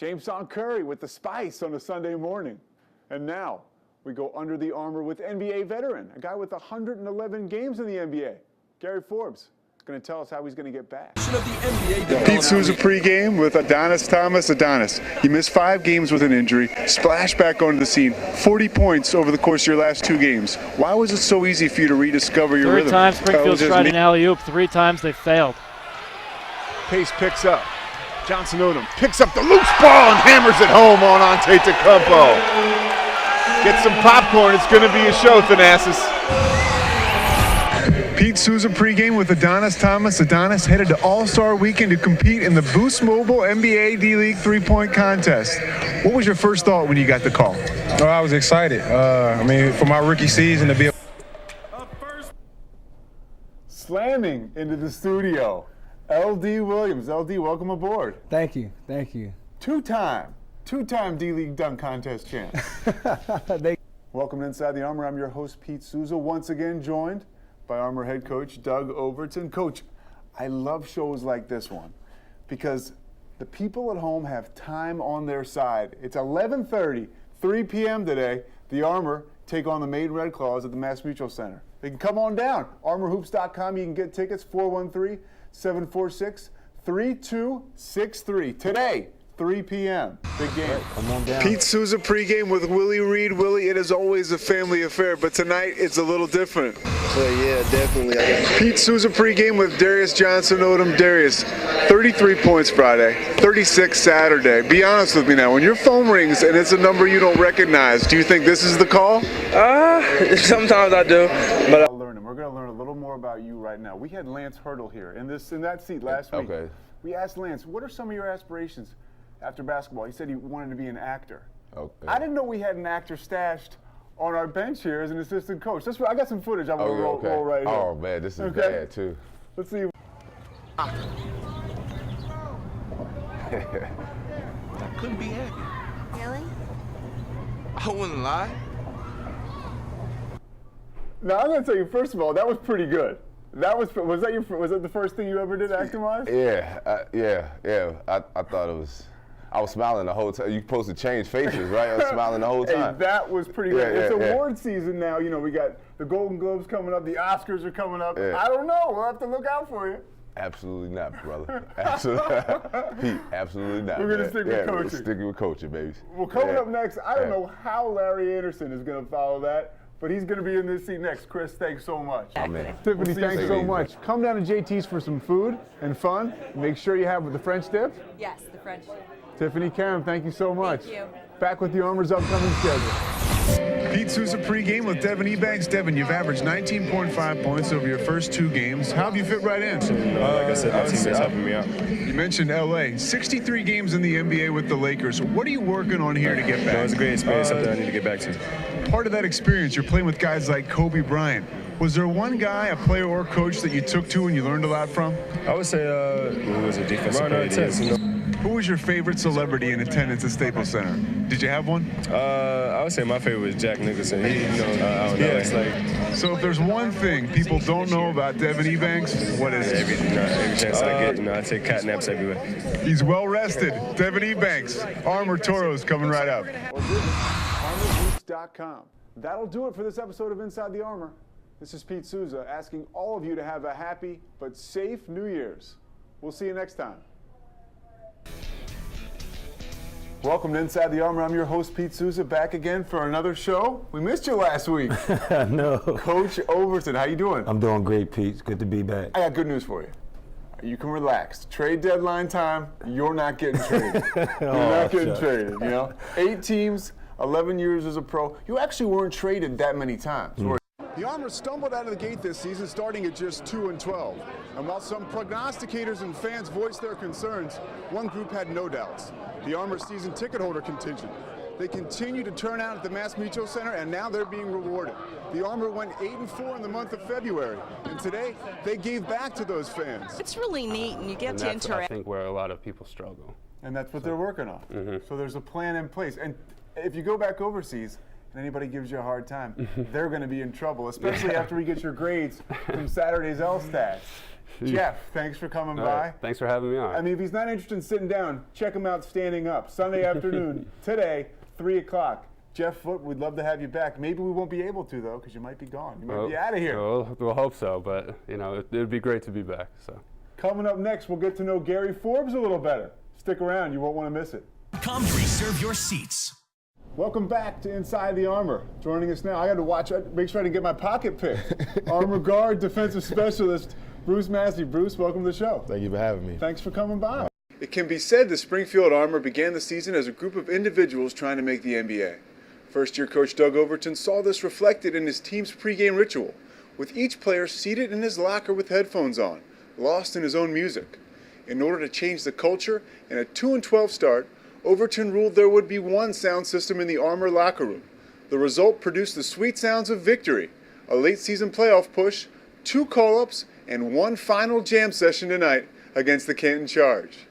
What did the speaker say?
Jameson Curry with the spice on a Sunday morning. And now we go under the armor with NBA veteran, a guy with 111 games in the NBA, Gary Forbes. Going to tell us how he's going to get back. Pete Sousa pregame with Adonis Thomas. Adonis, you missed 5 games with an injury, splashed back onto the scene, 40 points over the course of your last 2 games. Why was it so easy for you to rediscover your rhythm? 3 times Springfield's tried an alley-oop, 3 times they failed. Pace picks up. Johnson Odom picks up the loose ball and hammers it home on Antetokounmpo. Get some popcorn. It's going to be a show, Thanasis. Pete Sousa pregame with Adonis Thomas. Adonis headed to All-Star Weekend to compete in the Boost Mobile NBA D-League 3-point contest. What was your first thought when you got the call? Oh, I was excited. For my rookie season to be Slamming into the studio, LD Williams. LD, welcome aboard. Thank you. Two-time D-League dunk contest champ. Welcome to Inside the Armor. I'm your host, Pete Sousa, once again joined by Armor head coach Doug Overton. Coach, I love shows like this one because the people at home have time on their side. It's 11:30, 3 p.m. today. The Armor take on the Maiden Red Claws at the Mass Mutual Center. They can come on down. ArmorHoops.com. You can get tickets, 413-746-3263. Today, 3 p.m. Big game. Come on down. Pete Sousa pregame with Willie Reed. Willie, it is always a family affair, but tonight it's a little different. Yeah, definitely. Pete Sousa pregame with Darius Johnson Odom. Darius, 33 points Friday, 36 Saturday. Be honest with me now. When your phone rings and it's a number you don't recognize, do you think this is the call? Sometimes I do, but We're going to learn a little more about you right now. We had Lance Hurdle here in that seat last week. Okay. We asked Lance, what are some of your aspirations after basketball? He said he wanted to be an actor. Okay. I didn't know we had an actor stashed on our bench here as an assistant coach. I got some footage I'm going to roll right here. Oh, man, this is bad, too. Let's see. I couldn't be happy. Really? I wouldn't lie. Now, I'm going to tell you, first of all, that was pretty good. Was that the first thing you ever did acting-wise? Yeah. I thought it was. I was smiling the whole time. You're supposed to change faces, right? I was smiling the whole time. Hey, that was pretty good. It's Yeah. award season now. You know, we got the Golden Globes coming up. The Oscars are coming up. Yeah. I don't know. We'll have to look out for you. Absolutely not, brother. Absolutely, Pete. Absolutely not. We're gonna stick with coaching. We're sticking with coaching, baby. Well, coming up next, I don't know how Larry Anderson is going to follow that, but he's going to be in this seat next. Chris, thanks so much. Amen. Tiffany, thanks so much. Come down to JT's for some food and fun. Make sure you have the French dip. Yes, the French. Tiffany, Karen, thank you so much. Thank you. Back with the Armor's upcoming schedule. Pete Sousa pregame with Devin Ebanks. Devin, you've averaged 19.5 points over your first 2 games. How have you fit right in? like I said, my teammates helping me out. You mentioned LA, 63 games in the NBA with the Lakers. What are you working on here to get back? It was a great experience, something I need to get back to. Part of that experience, you're playing with guys like Kobe Bryant. Was there one guy, a player or coach that you took to and you learned a lot from? I would say who was a defensive player. Who was your favorite celebrity in attendance at Staples Center? Did you have one? I would say my favorite was Jack Nicholson. He, I don't know. It's like. So if there's one thing people don't know about Devin Ebanks, what is it? Every chance I get, I take cat naps everywhere. He's well rested. Devin Ebanks, Armor Toros coming right up. ArmorHoops.com. That'll do it for this episode of Inside the Armor. This is Pete Sousa asking all of you to have a happy but safe New Year's. We'll see you next time. Welcome to Inside the Armor. I'm your host, Pete Sousa, back again for another show. We missed you last week. No. Coach Overton, how you doing? I'm doing great, Pete. It's good to be back. I got good news for you. You can relax. Trade deadline time, you're not getting traded. You're not getting traded, you know? 8 teams, 11 years as a pro. You actually weren't traded that many times. The Armor stumbled out of the gate this season, starting at just 2-12. And while some prognosticators and fans voiced their concerns, one group had no doubts. The Armor season ticket holder contingent. They continue to turn out at the Mass Mutual Center, and now they're being rewarded. The Armor went 8-4 in the month of February, and today they gave back to those fans. It's really neat, and you get to I interact. think where a lot of people struggle. And that's what they're working on. So there's a plan in place. And if you go back overseas, and anybody gives you a hard time, they're going to be in trouble, especially after we get your grades from Saturday's LStats. Jeff, thanks for coming All by. right. Thanks for having me on. I mean, if he's not interested in sitting down, check him out standing up. Sunday afternoon, today, 3 o'clock. Jeff Foote, we'd love to have you back. Maybe we won't be able to, though, because you might be gone. You might be out of here. We'll hope so, but, you know, it would be great to be back. So. Coming up next, we'll get to know Gary Forbes a little better. Stick around. You won't want to miss it. Come to reserve your seats. Welcome back to Inside the Armor. Joining us now, I got to make sure I didn't get my pocket picked. Armor guard, defensive specialist, Bruce Massey. Bruce, welcome to the show. Thank you for having me. Thanks for coming by. It can be said the Springfield Armor began the season as a group of individuals trying to make the NBA. First-year coach Doug Overton saw this reflected in his team's pregame ritual, with each player seated in his locker with headphones on, lost in his own music. In order to change the culture and a 2-12 start, Overton ruled there would be one sound system in the Armor locker room. The result produced the sweet sounds of victory, a late-season playoff push, 2 call-ups, and one final jam session tonight against the Canton Charge.